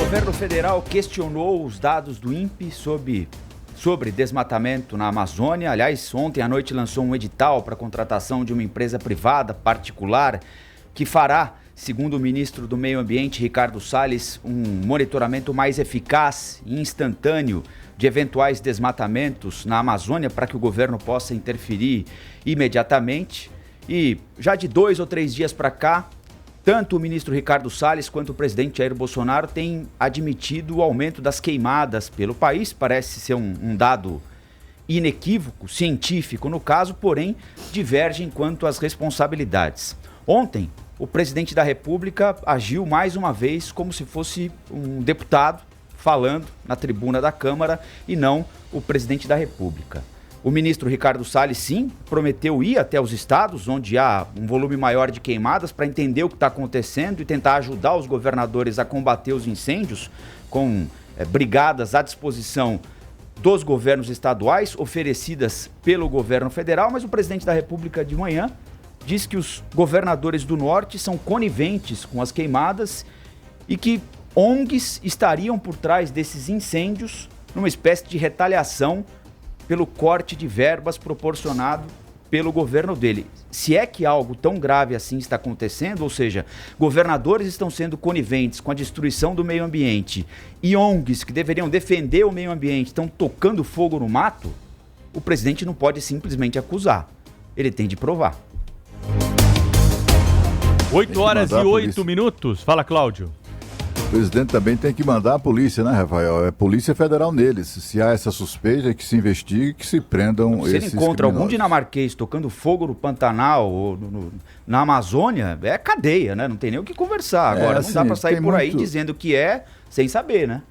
governo federal questionou os dados do INPE sobre desmatamento na Amazônia. Aliás, ontem à noite lançou um edital para a contratação de uma empresa privada particular que fará, segundo o ministro do Meio Ambiente, Ricardo Salles, um monitoramento mais eficaz e instantâneo de eventuais desmatamentos na Amazônia para que o governo possa interferir imediatamente. E já de 2 ou 3 dias para cá, tanto o ministro Ricardo Salles quanto o presidente Jair Bolsonaro têm admitido o aumento das queimadas pelo país. Parece ser um dado inequívoco, científico no caso, porém divergem quanto às responsabilidades. Ontem, o presidente da República agiu mais uma vez como se fosse um deputado falando na tribuna da Câmara e não o presidente da República. O ministro Ricardo Salles, sim, prometeu ir até os estados onde há um volume maior de queimadas para entender o que está acontecendo e tentar ajudar os governadores a combater os incêndios com brigadas à disposição dos governos estaduais oferecidas pelo governo federal, mas o presidente da República de manhã disse que os governadores do norte são coniventes com as queimadas e que ONGs estariam por trás desses incêndios numa espécie de retaliação pelo corte de verbas proporcionado pelo governo dele. Se é que algo tão grave assim está acontecendo, ou seja, governadores estão sendo coniventes com a destruição do meio ambiente e ONGs que deveriam defender o meio ambiente estão tocando fogo no mato, o presidente não pode simplesmente acusar. Ele tem de provar. 8h08. Fala, Cláudio. O presidente também tem que mandar a polícia, né, Rafael? É polícia federal neles. Se há essa suspeita, que se investigue, que se prendam esses criminosos. Se ele encontra algum dinamarquês tocando fogo no Pantanal ou na Amazônia, é cadeia, né? Não tem nem o que conversar. Agora, não dá para sair por aí dizendo que é sem saber, né?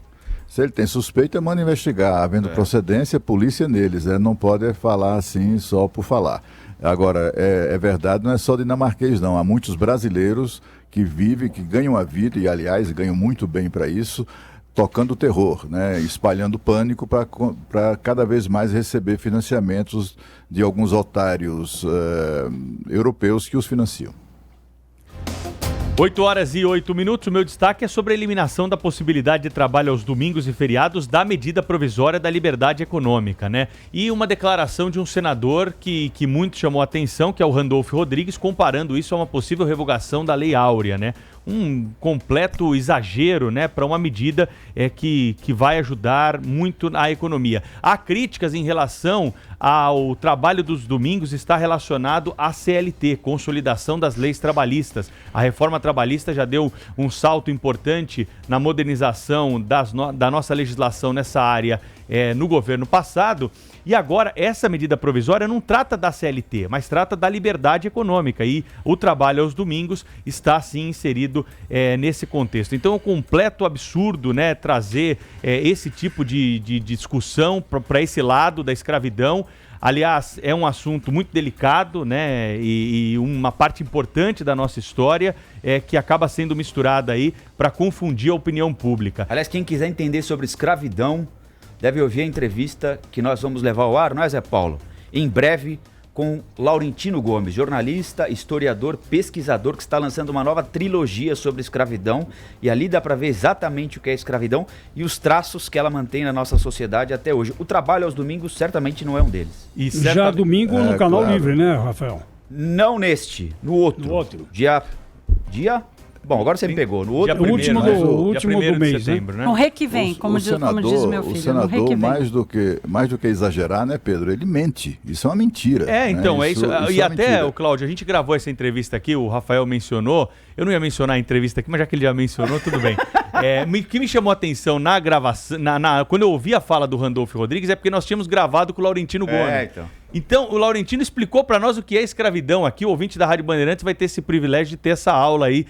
Se ele tem suspeita, manda investigar. Havendo procedência, polícia neles. Não pode falar assim só por falar. Agora, é verdade, não é só dinamarquês, não. Há muitos brasileiros que vivem, que ganham a vida, e aliás, ganham muito bem para isso, tocando terror, né? Espalhando pânico para cada vez mais receber financiamentos de alguns otários europeus que os financiam. 8h08. O meu destaque é sobre a eliminação da possibilidade de trabalho aos domingos e feriados da medida provisória da liberdade econômica, né? E uma declaração de um senador que muito chamou a atenção, que é o Randolfo Rodrigues, comparando isso a uma possível revogação da Lei Áurea, né? Um completo exagero, né, para uma medida que vai ajudar muito a economia. Há críticas em relação ao trabalho dos domingos, está relacionado à CLT, Consolidação das Leis Trabalhistas. A reforma trabalhista já deu um salto importante na modernização da nossa legislação nessa área no governo passado. E agora, essa medida provisória não trata da CLT, mas trata da liberdade econômica. E o trabalho aos domingos está, sim, inserido nesse contexto. Então, é um completo absurdo, né, trazer esse tipo de discussão para esse lado da escravidão. Aliás, é um assunto muito delicado, né, e uma parte importante da nossa história que acaba sendo misturada aí para confundir a opinião pública. Aliás, quem quiser entender sobre escravidão deve ouvir a entrevista que nós vamos levar ao ar, não é, Zé Paulo? Em breve, com Laurentino Gomes, jornalista, historiador, pesquisador, que está lançando uma nova trilogia sobre escravidão. E ali dá para ver exatamente o que é escravidão e os traços que ela mantém na nossa sociedade até hoje. O trabalho aos domingos certamente não é um deles. E já domingo no Canal Livre, né, Rafael? Não neste, no outro. No outro. Dia... Bom, agora você me pegou. No outro o último do mês, setembro, né? No rei que vem, como diz o meu filho. O senador, mais do que exagerar, né, Pedro? Ele mente. Isso é uma mentira. Então, né? isso e até, o Cláudio, a gente gravou essa entrevista aqui, o Rafael mencionou. Eu não ia mencionar a entrevista aqui, mas já que ele já mencionou, tudo bem. O que me chamou a atenção na gravação, quando eu ouvi a fala do Randolfo Rodrigues, é porque nós tínhamos gravado com o Laurentino Gomes. Então, o Laurentino explicou para nós o que é escravidão aqui. O ouvinte da Rádio Bandeirantes vai ter esse privilégio de ter essa aula aí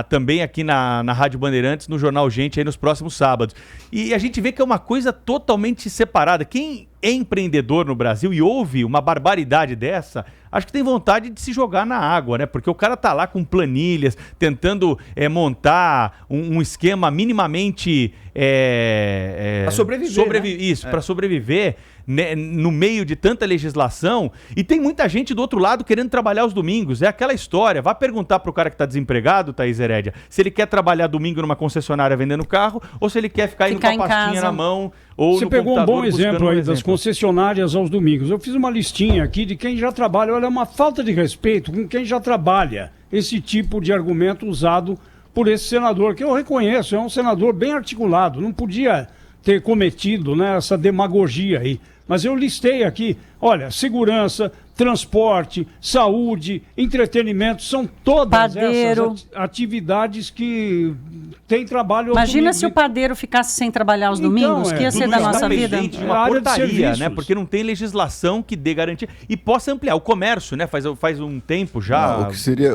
também aqui na Rádio Bandeirantes, no Jornal Gente, aí nos próximos sábados. E a gente vê que é uma coisa totalmente separada. Quem é empreendedor no Brasil e ouve uma barbaridade dessa, acho que tem vontade de se jogar na água, né? Porque o cara tá lá com planilhas, tentando montar um esquema minimamente... para sobreviver, para sobreviver, né, no meio de tanta legislação, e tem muita gente do outro lado querendo trabalhar os domingos. É aquela história. Vá perguntar pro cara que tá desempregado, Thaís Herédia, se ele quer trabalhar domingo numa concessionária vendendo carro, ou se ele quer ficar indo com a pastinha na mão, ou Você no pegou um bom computador exemplo aí das concessionárias aos domingos. Eu fiz uma listinha aqui de quem já trabalha. Olha, é uma falta de respeito com quem já trabalha. Esse tipo de argumento usado por esse senador, que eu reconheço, é um senador bem articulado, não podia ter cometido, né, essa demagogia aí. Mas eu listei aqui, olha, segurança, transporte, saúde, entretenimento, são todas essas atividades que têm trabalho. Imagina se o padeiro ficasse sem trabalhar os domingos, que ia ser da nossa vida. De uma portaria, né? Porque não tem legislação que dê garantia. E possa ampliar o comércio, né? Faz um tempo já. Não,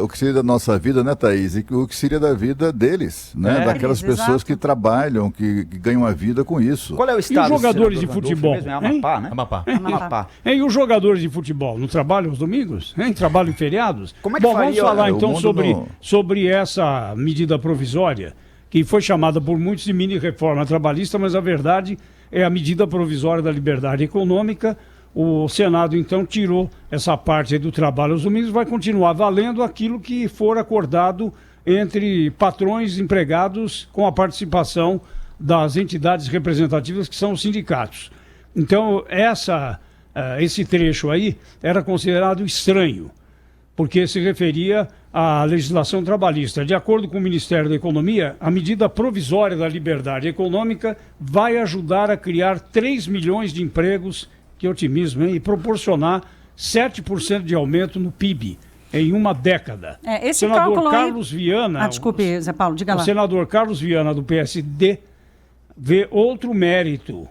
o que seria da nossa vida, né, Thaís? E o que seria da vida deles, né? Daquelas pessoas que trabalham, que ganham a vida com isso. Qual é o estado? E os jogadores de futebol? É Amapá, né? Amapá. E os jogadores de futebol? Não trabalham aos domingos? Trabalham em feriados? Como é que vamos falar então não... sobre essa medida provisória, que foi chamada por muitos de mini-reforma trabalhista, mas a verdade é a medida provisória da liberdade econômica. O Senado, então, tirou essa parte aí do trabalho aos domingos, vai continuar valendo aquilo que for acordado entre patrões e empregados com a participação das entidades representativas, que são os sindicatos. Então, esse trecho aí era considerado estranho, porque se referia à legislação trabalhista. De acordo com o Ministério da Economia, a medida provisória da liberdade econômica vai ajudar a criar 3 milhões de empregos, que otimismo, hein? E proporcionar 7% de aumento no PIB em uma década. Esse senador cálculo Carlos Viana... desculpe, Zé Paulo, diga lá. O senador Carlos Viana, do PSD, vê outro mérito,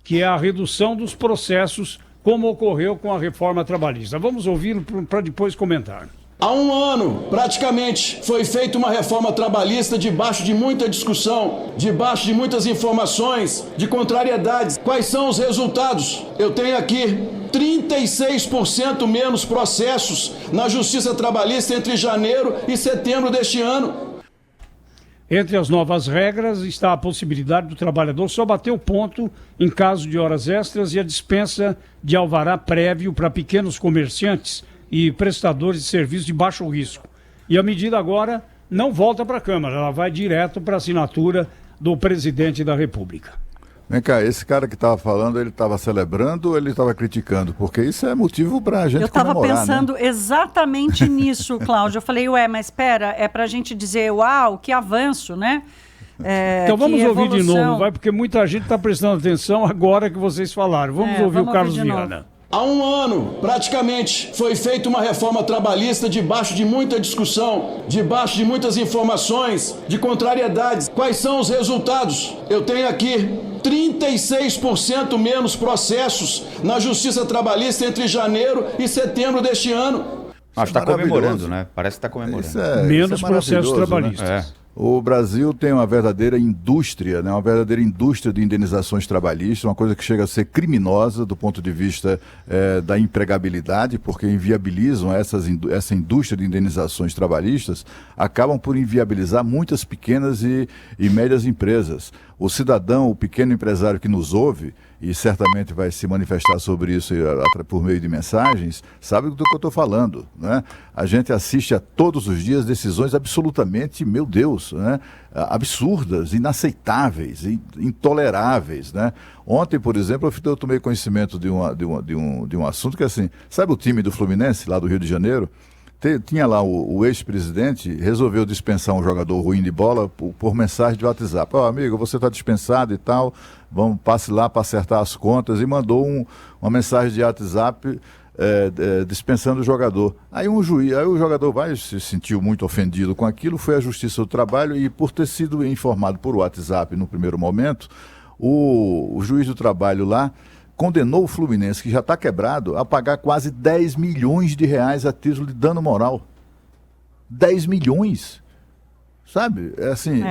que é a redução dos processos, como ocorreu com a reforma trabalhista. Vamos ouvi-lo para depois comentar. Há um ano, praticamente, foi feita uma reforma trabalhista debaixo de muita discussão, debaixo de muitas informações, de contrariedades. Quais são os resultados? Eu tenho aqui 36% menos processos na Justiça Trabalhista entre janeiro e setembro deste ano. Entre as novas regras está a possibilidade do trabalhador só bater o ponto em caso de horas extras e a dispensa de alvará prévio para pequenos comerciantes e prestadores de serviços de baixo risco. E a medida agora não volta para a Câmara, ela vai direto para a assinatura do presidente da República. Vem cá, esse cara que estava falando, ele estava celebrando ou ele estava criticando? Porque isso é motivo para a gente comemorar, Eu estava pensando exatamente nisso, Cláudio. Eu falei, mas espera, é para a gente dizer, uau, que avanço, né? Então vamos ouvir de novo, porque muita gente está prestando atenção agora que vocês falaram. Vamos ouvir o Carlos Viana. Há um ano, praticamente, foi feita uma reforma trabalhista debaixo de muita discussão, debaixo de muitas informações, de contrariedades. Quais são os resultados? Eu tenho aqui 36% menos processos na Justiça Trabalhista entre janeiro e setembro deste ano. Acho que está comemorando, né? Parece que está comemorando. Menos processos trabalhistas. O Brasil tem uma verdadeira indústria, né? Uma verdadeira indústria de indenizações trabalhistas, uma coisa que chega a ser criminosa do ponto de vista da empregabilidade, porque inviabilizam essa indústria de indenizações trabalhistas, acabam por inviabilizar muitas pequenas e médias empresas. O cidadão, o pequeno empresário que nos ouve, e certamente vai se manifestar sobre isso por meio de mensagens, sabe do que eu estou falando, né? A gente assiste a todos os dias decisões absolutamente, meu Deus, né? Absurdas, inaceitáveis, intoleráveis, né? Ontem, por exemplo, eu tomei conhecimento de um assunto que é assim, sabe o time do Fluminense, lá do Rio de Janeiro? Tinha lá o ex-presidente, resolveu dispensar um jogador ruim de bola por mensagem de WhatsApp. Amigo, você está dispensado e tal, passe lá para acertar as contas, e mandou uma mensagem de WhatsApp dispensando o jogador. Aí o jogador se sentiu muito ofendido com aquilo, foi à Justiça do Trabalho e, por ter sido informado por WhatsApp no primeiro momento, o juiz do trabalho lá condenou o Fluminense, que já está quebrado, a pagar quase 10 milhões de reais a título de dano moral. 10 milhões. Sabe?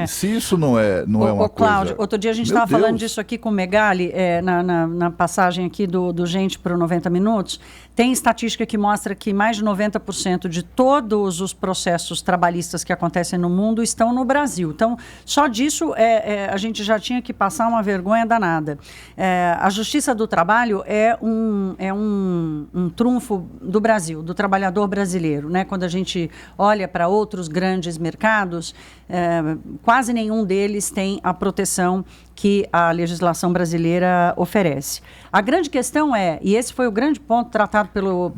Se isso não é uma Cláudio, coisa... outro dia a gente estava falando disso aqui com o Megali, na passagem aqui do Gente para o 90 Minutos. Tem estatística que mostra que mais de 90% de todos os processos trabalhistas que acontecem no mundo estão no Brasil. Então, só disso a gente já tinha que passar uma vergonha danada. A Justiça do Trabalho é um trunfo do Brasil, do trabalhador brasileiro, né? Quando a gente olha para outros grandes mercados, quase nenhum deles tem a proteção que a legislação brasileira oferece. A grande questão e esse foi o grande ponto tratado pelo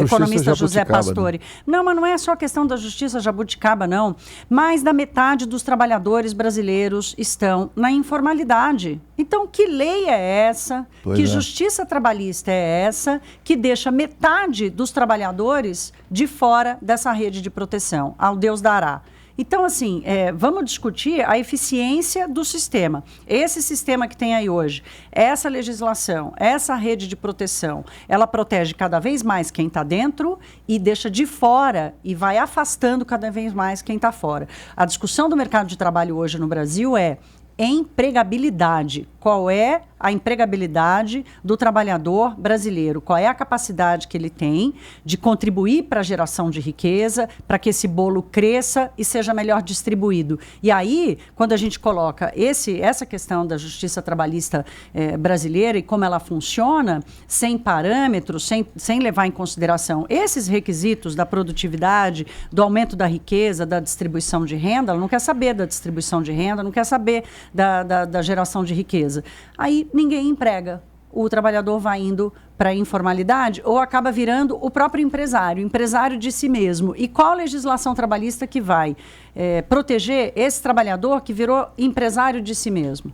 economista José Pastore. Né? Não, mas não é só a questão da justiça jabuticaba, não. Mais da metade dos trabalhadores brasileiros estão na informalidade. Então, que lei é essa? Que justiça trabalhista é essa que deixa metade dos trabalhadores de fora dessa rede de proteção? Ao Deus dará. Então, assim, vamos discutir a eficiência do sistema. Esse sistema que tem aí hoje, essa legislação, essa rede de proteção, ela protege cada vez mais quem está dentro e deixa de fora e vai afastando cada vez mais quem está fora. A discussão do mercado de trabalho hoje no Brasil é empregabilidade. Qual é a empregabilidade do trabalhador brasileiro? Qual é a capacidade que ele tem de contribuir para a geração de riqueza, para que esse bolo cresça e seja melhor distribuído? E aí, quando a gente coloca essa questão da justiça trabalhista brasileira e como ela funciona, sem parâmetros, sem levar em consideração esses requisitos da produtividade, do aumento da riqueza, da distribuição de renda, ela não quer saber da distribuição de renda, não quer saber da geração de riqueza. Aí ninguém emprega. O trabalhador vai indo para a informalidade ou acaba virando o próprio empresário de si mesmo. E qual legislação trabalhista que vai proteger esse trabalhador que virou empresário de si mesmo?